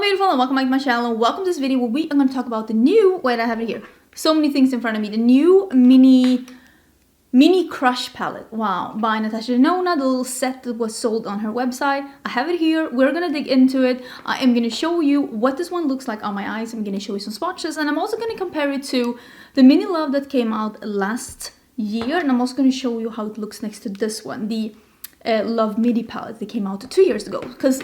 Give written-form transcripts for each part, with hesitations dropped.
beautiful and welcome back to my channel. Welcome to this video where we are going to talk about the new, wait, I have it here, so many things in front of me, the new mini crush palette, wow, by Natasha Denona, the little set that was sold on her website. I have it here. We're gonna dig into it. I am gonna show you what this one looks like on my eyes. I'm gonna show you some swatches, and I'm also gonna compare it to the Midi Love that came out last year, and I'm also gonna show you how it looks next to this one, the Love Midi palette that came out 2 years ago, because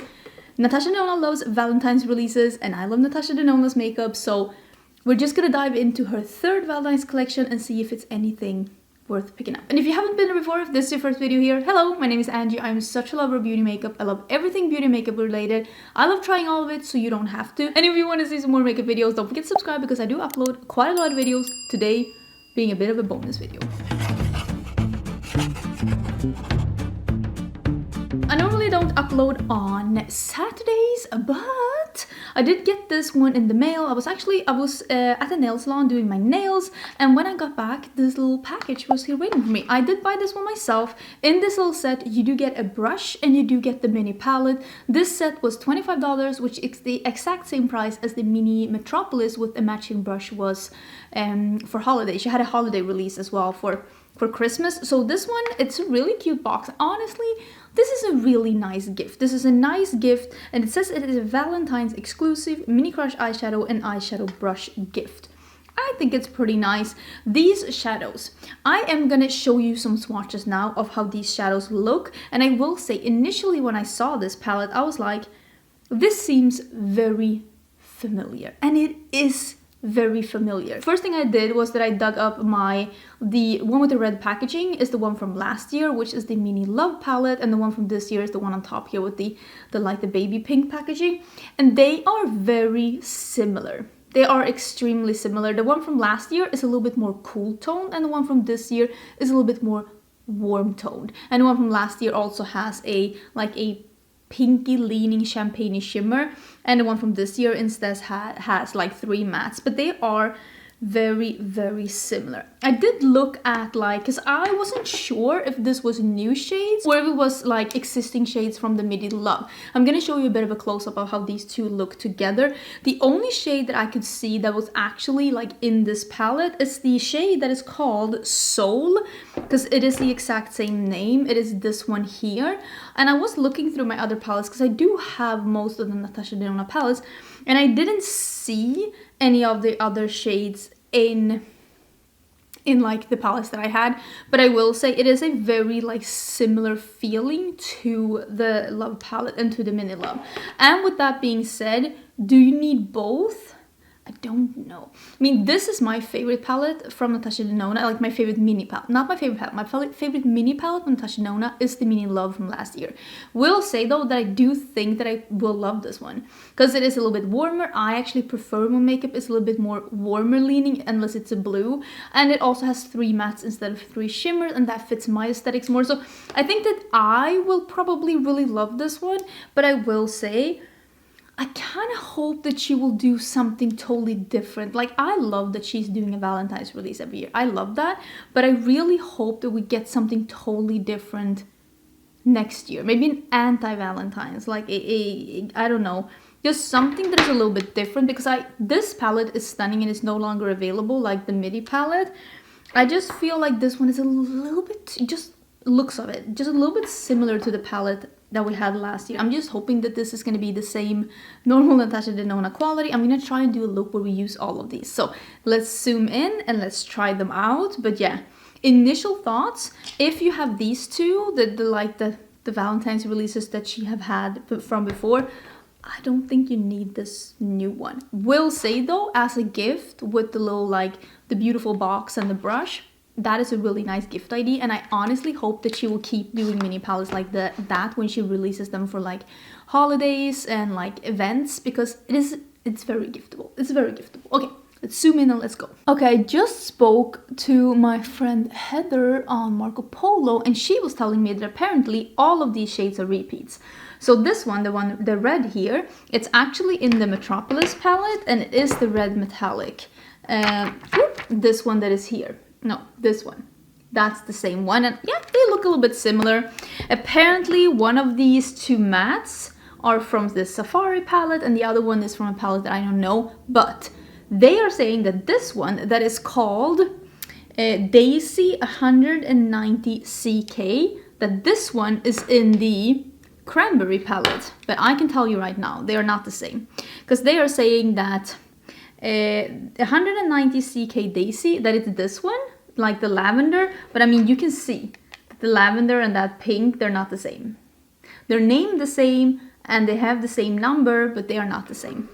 Natasha Denona loves Valentine's releases and I love Natasha Denona's makeup, so we're just gonna dive into her third Valentine's collection and see if it's anything worth picking up. And if you haven't been here before, if this is your first video here, hello, my name is Angie. I'm such a lover of beauty makeup. I love everything beauty makeup related. I love trying all of it, so you don't have to. And if you want to see some more makeup videos, don't forget to subscribe because I do upload quite a lot of videos, today being a bit of a bonus video. I normally don't upload on Saturdays, but I did get this one in the mail. I was at a nail salon doing my nails, and when I got back, this little package was here waiting for me. I did buy this one myself. In this little set, you do get a brush and you do get the mini palette. This set was $25, which is the exact same price as the mini Metropolis with a matching brush was for holidays. She had a holiday release as well for Christmas. So this one, it's a really cute box. Honestly, this is a really nice gift. This is a nice gift, and it says it is a Valentine's exclusive mini crush eyeshadow and eyeshadow brush gift. I think it's pretty nice. These shadows, I am gonna show you some swatches now of how these shadows look, and I will say initially when I saw this palette, I was like, this seems very familiar, and it is very familiar. First thing I did was that I dug up the one with the red packaging is the one from last year, which is the Midi Love palette, and the one from this year is the one on top here with the baby pink packaging, and they are very similar. They are extremely similar. The one from last year is a little bit more cool toned, and the one from this year is a little bit more warm toned, and the one from last year also has a pinky leaning champagne shimmer, and the one from this year instead has like 3 mattes, but they are very, very similar. I did look at because I wasn't sure if this was new shades or if it was like existing shades from the Midi Love. I'm gonna show you a bit of a close-up of how these two look together. The only shade that I could see that was actually like in this palette is the shade that is called Soul, because it is the exact same name. It is this one here, and I was looking through my other palettes because I do have most of the Natasha Denona palettes, and I didn't see any of the other shades in like the palettes that I had, but I will say it is a very like similar feeling to the Love palette and to the Midi Love. And with that being said, do you need both? I don't know. I mean, this is my favorite palette from Natasha Denona, like my favorite mini palette. Not my favorite palette. My favorite mini palette from Natasha Denona is the Midi Love from last year. Will say though that I do think that I will love this one because it is a little bit warmer. I actually prefer when makeup is a little bit more warmer leaning unless it's a blue, and it also has 3 mattes instead of 3 shimmers, and that fits my aesthetics more. So I think that I will probably really love this one, but I will say I kind of hope that she will do something totally different. Like, I love that she's doing a Valentine's release every year. I love that. But I really hope that we get something totally different next year. Maybe an anti-Valentine's. Like, I don't know. Just something that is a little bit different. Because this palette is stunning and is no longer available like the Midi palette. I just feel like this one is a little bit, just looks of it, just a little bit similar to the palette that we had last year. I'm just hoping that this is going to be the same normal Natasha Denona quality. I'm going to try and do a look where we use all of these. So let's zoom in and let's try them out. But yeah, initial thoughts, if you have these two, the Valentine's releases that she have had from before, I don't think you need this new one. Will say though, as a gift with the little the beautiful box and the brush, that is a really nice gift idea, and I honestly hope that she will keep doing mini palettes like that when she releases them for like holidays and like events, because it's very giftable. It's very giftable. Okay, let's zoom in and let's go. Okay, I just spoke to my friend Heather on Marco Polo, and she was telling me that apparently all of these shades are repeats. So this one, the red here, it's actually in the Metropolis palette, and it is the red metallic. This one that is here. No, this one. That's the same one. And yeah, they look a little bit similar. Apparently, one of these 2 mattes are from the Safari palette and the other one is from a palette that I don't know. But they are saying that this one that is called Daisy 190 CK, that this one is in the Cranberry palette. But I can tell you right now, they are not the same. Because they are saying that 190 CK Daisy, that it's this one, like the lavender. But I mean, you can see the lavender and that pink, they're not the same. They're named the same and they have the same number, but they are not the same.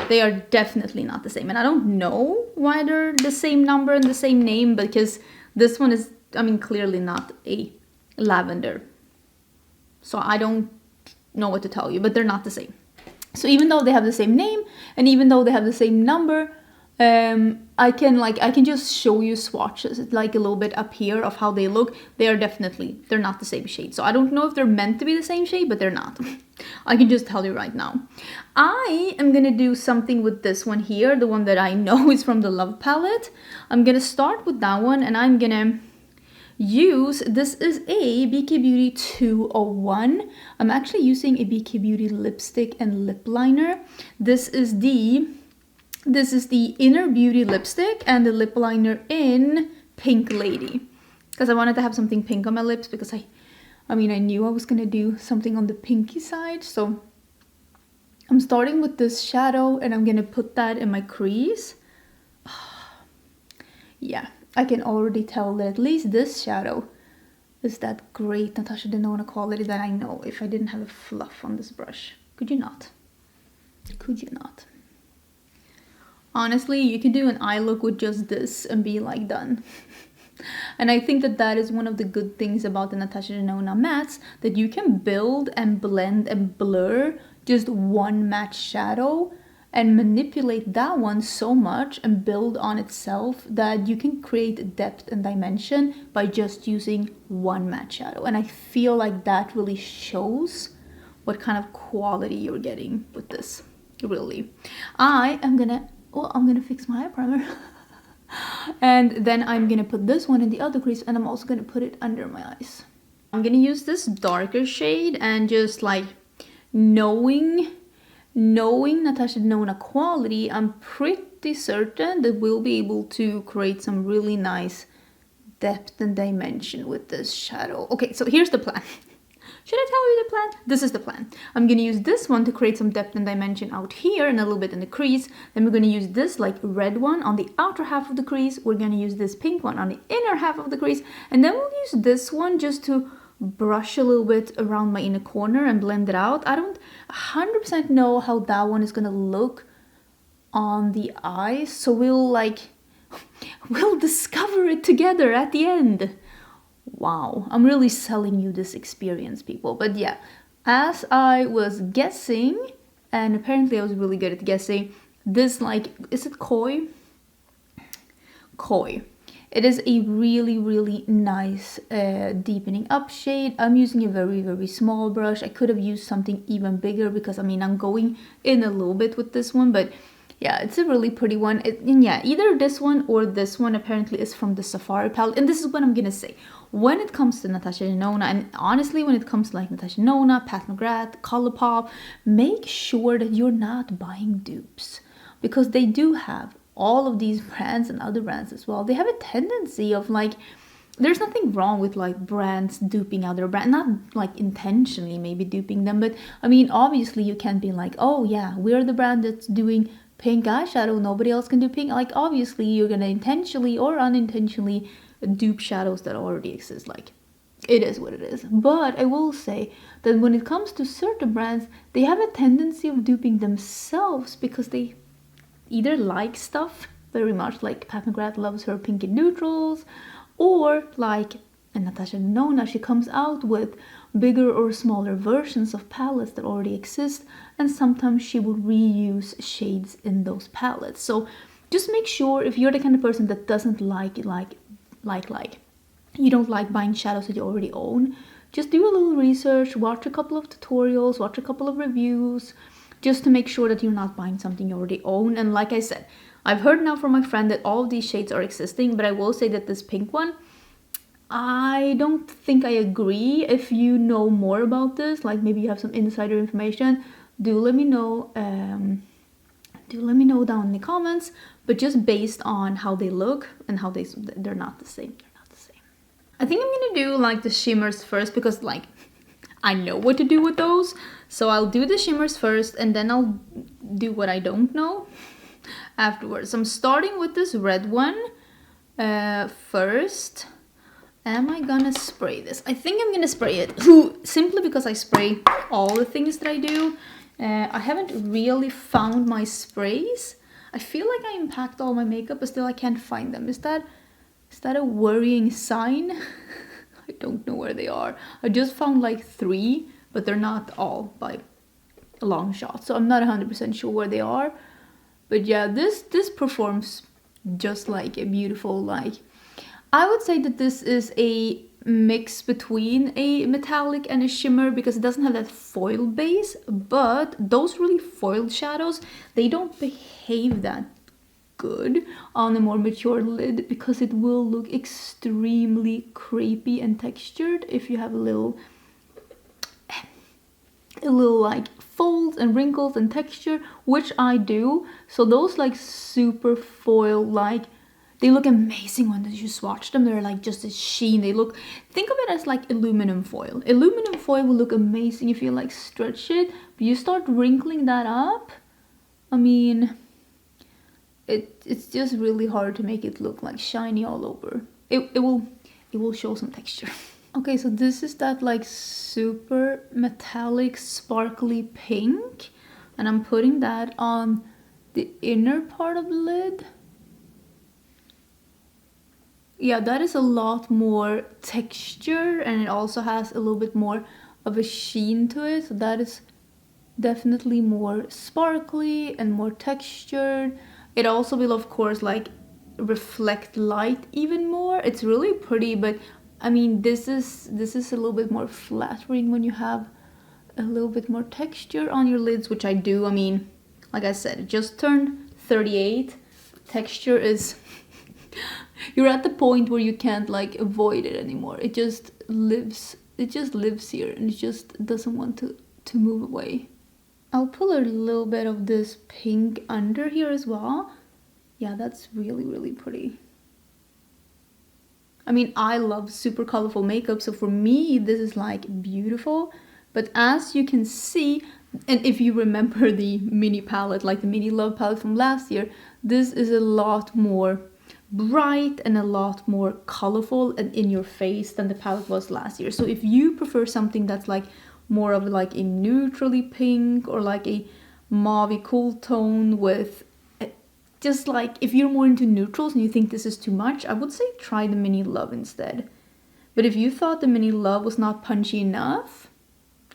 They are definitely not the same. And I don't know why they're the same number and the same name, because this one is, I mean, clearly not a lavender. So I don't know what to tell you, but they're not the same. So even though they have the same name and even though they have the same number, I can just show you swatches. It's like a little bit up here of how they look. They're not the same shade. So I don't know if they're meant to be the same shade, but they're not. I can just tell you right now. I am gonna do something with this one here, the one that I know is from the Love palette. I'm gonna start with that one and I'm gonna use, this is a BK Beauty 201. I'm actually using a BK Beauty lipstick and lip liner. This is the Inner Beauty lipstick and the lip liner in Pink Lady, because I wanted to have something pink on my lips, because I knew I was gonna do something on the pinky side. So I'm starting with this shadow and I'm gonna put that in my crease. Yeah, I can already tell that at least this shadow is that great Natasha Denona quality that I know if I didn't have a fluff on this brush. Could you not? Could you not? Honestly, you could do an eye look with just this and be like done. And I think that that is one of the good things about the Natasha Denona mattes, that you can build and blend and blur just one matte shadow and manipulate that one so much and build on itself that you can create depth and dimension by just using one matte shadow. And I feel like that really shows what kind of quality you're getting with this, really. I'm gonna fix my eye primer. And then I'm gonna put this one in the other crease and I'm also gonna put it under my eyes. I'm gonna use this darker shade and just like knowing Natasha Denona quality, I'm pretty certain that we'll be able to create some really nice depth and dimension with this shadow. Okay, so here's the plan. Should I tell you the plan? This is the plan. I'm gonna use this one to create some depth and dimension out here and a little bit in the crease. Then we're gonna use this like red one on the outer half of the crease. We're gonna use this pink one on the inner half of the crease. And then we'll use this one just to brush a little bit around my inner corner and blend it out. I don't 100% know how that one is gonna look on the eyes. So we'll discover it together at the end. Wow, I'm really selling you this experience, people. But yeah, as I was guessing, and apparently I was really good at guessing, this is it Koi? Koi. It is a really, really nice deepening up shade. I'm using a very, very small brush. I could have used something even bigger because I'm going in a little bit with this one, but yeah, it's a really pretty one. And yeah, either this one or this one apparently is from the Safari palette. And this is what I'm gonna say. When it comes to Natasha Denona, and honestly, when it comes to like Natasha Denona, Pat McGrath, Colourpop, make sure that you're not buying dupes, because they do have all of these brands and other brands as well. They have a tendency of like, there's nothing wrong with like brands duping other brands, not like intentionally maybe duping them, but obviously you can't be like, oh yeah, we're the brand that's doing pink eyeshadow, nobody else can do pink. Like obviously you're gonna intentionally or unintentionally dupe shadows that already exist. Like, it is what it is. But I will say that when it comes to certain brands, they have a tendency of duping themselves because they either like stuff very much, like Pat McGrath loves her pink and neutrals, or like Natasha Denona, she comes out with bigger or smaller versions of palettes that already exist, and sometimes she will reuse shades in those palettes. So just make sure, if you're the kind of person that doesn't you don't like buying shadows that you already own, just do a little research, watch a couple of tutorials, watch a couple of reviews, just to make sure that you're not buying something you already own. And like I said, I've heard now from my friend that all of these shades are existing, but I will say that this pink one, I don't think I agree. If you know more about this, like maybe you have some insider information, do let me know. Do let me know down in the comments. But just based on how they look and how they're not the same. They're not the same. I think I'm gonna do like the shimmers first because like I know what to do with those. So I'll do the shimmers first and then I'll do what I don't know afterwards. I'm starting with this red one first. Am I gonna spray this? I think I'm gonna spray it simply because I spray all the things that I do. I haven't really found my sprays. I feel like I unpacked all my makeup, but still I can't find them. Is that a worrying sign? I don't know where they are. I just found like 3, but they're not all by a long shot. So I'm not 100% sure where they are. But yeah, this performs just like a beautiful, like, I would say that this is a mix between a metallic and a shimmer because it doesn't have that foil base, but those really foiled shadows, they don't behave that good on a more mature lid because it will look extremely crepey and textured if you have a little like folds and wrinkles and texture, which I do. So those like super foil, like, they look amazing when you swatch them. They're like just a sheen. They look, think of it as like aluminum foil. Aluminum foil will look amazing if you like stretch it, but you start wrinkling that up, I mean, it's just really hard to make it look like shiny all over. It will show some texture. Okay, so this is that like super metallic sparkly pink, and I'm putting that on the inner part of the lid. Yeah, that is a lot more texture, and it also has a little bit more of a sheen to it. So that is definitely more sparkly and more textured. It also will, of course, like reflect light even more. It's really pretty, but I mean, this is a little bit more flattering when you have a little bit more texture on your lids, which I do. I mean, like I said, it just turned 38. Texture is you're at the point where you can't like avoid it anymore. It just lives here, and it just doesn't want to move away. I'll pull a little bit of this pink under here as well. Yeah, that's really, really pretty. I mean, I love super colorful makeup, so for me this is like beautiful. But as you can see, and if you remember the mini palette, like the Midi Love palette from last year, this is a lot more bright and a lot more colorful and in your face than the palette was last year. So if you prefer something that's like more of like a neutrally pink or like a mauvey cool tone with just like, if you're more into neutrals and you think this is too much, I would say try the Midi Love instead. But if you thought the Midi Love was not punchy enough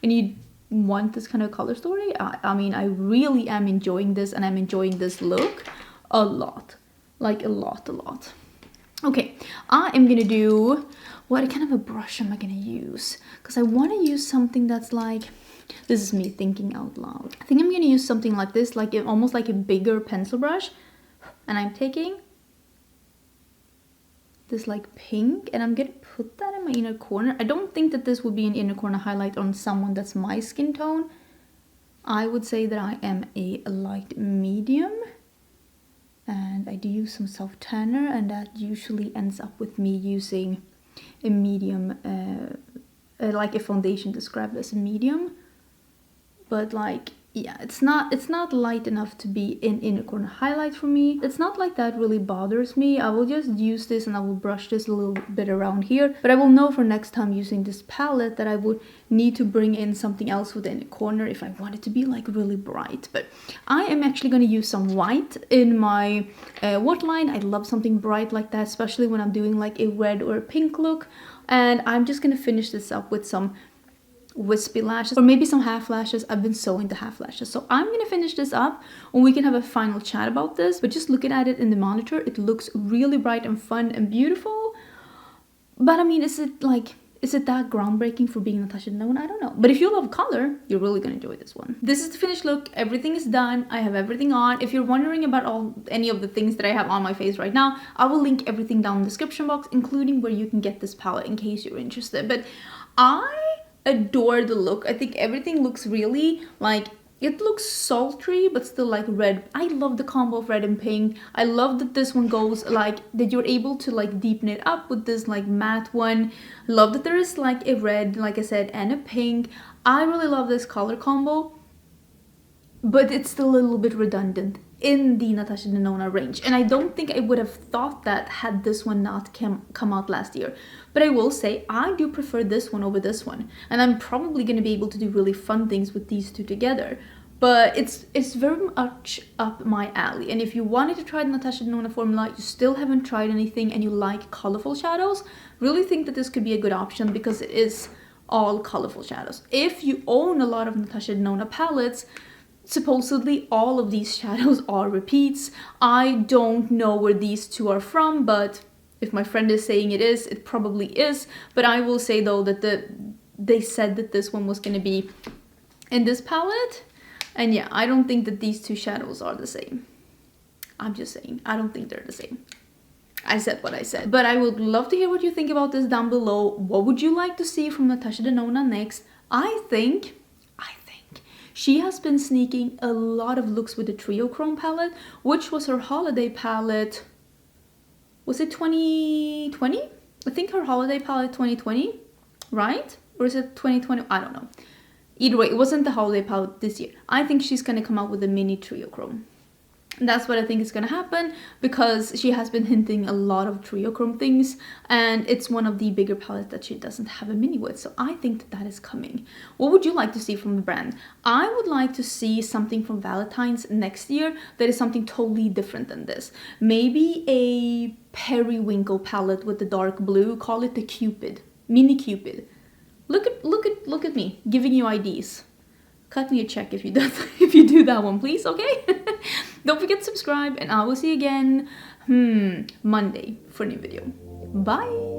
and you want this kind of color story, I mean, I really am enjoying this, and I'm enjoying this look a lot. Like a lot. Okay, I am gonna do, what kind of a brush am I gonna use? Because I want to use something that's like, this is me thinking out loud. I think I'm gonna use something like this, like almost like a bigger pencil brush. And I'm taking this like pink, and I'm gonna put that in my inner corner. I don't think that this would be an inner corner highlight on someone that's my skin tone. I would say that I am a light medium. And I do use some self tanner, and that usually ends up with me using a medium, like a foundation described as a medium. But like, yeah, it's not light enough to be an inner corner highlight for me. It's not like that really bothers me. I will just use this and I will brush this a little bit around here. But I will know for next time using this palette that I would need to bring in something else within the corner if I want it to be like really bright. But I am actually going to use some white in my waterline. I love something bright like that, especially when I'm doing like a red or a pink look. And I'm just going to finish this up with some wispy lashes, or maybe some half lashes. I've been so into half lashes, so I'm gonna finish this up and we can have a final chat about this. But just looking at it in the monitor, it looks really bright and fun and beautiful. But I mean, is it like, Is it that groundbreaking for being Natasha Denona? I don't know. But if you love color, you're really gonna enjoy this one. This is the finished look. Everything is done. I have everything on. If you're wondering about any of the things that I have on my face right now, I will link everything down in the description box, including where you can get this palette in case you're interested. But I adore the look. I think everything looks really like, it looks sultry but still like red. I love the combo of red and pink. I love that this one goes like, that you're able to like deepen it up with this like matte one. I love that there is like a red, like I said, and a pink. I really love this color combo, but it's still a little bit redundant in the Natasha Denona range, and I don't think I would have thought that had this one not come out last year. But I will say I do prefer this one over this one, and I'm probably going to be able to do really fun things with these two together. But it's very much up my alley, and if you wanted to try the Natasha Denona formula, you still haven't tried anything, and you like colorful shadows, really think that this could be a good option because it is all colorful shadows. If you own a lot of Natasha Denona palettes, supposedly all of these shadows are repeats. I don't know where these two are from, but if my friend is saying it is, it probably is. But I will say though that they said that this one was going to be in this palette, and yeah, I don't think that these two shadows are the same. I'm just saying, I don't think they're the same. I said what I said. But I would love to hear what you think about this down below. What would you like to see from Natasha Denona next? I think she has been sneaking a lot of looks with the Trio Chrome palette, which was her holiday palette. Was it 2020? I think her holiday palette 2020, right? Or is it 2020? I don't know. Either way, it wasn't the holiday palette this year. I think she's going to come out with a mini Trio Chrome. And that's what I think is going to happen, because she has been hinting a lot of Trio Chrome things, and it's one of the bigger palettes that she doesn't have a mini with, so I think that that is coming. What would you like to see from the brand? I would like to see something from Valentines next year that is something totally different than this. Maybe a periwinkle palette with the dark blue. Call it the Cupid, mini Cupid. Look at me giving you ideas. Cut me a check if you do that one, please, okay? Don't forget to subscribe, and I will see you again Monday for a new video. Bye!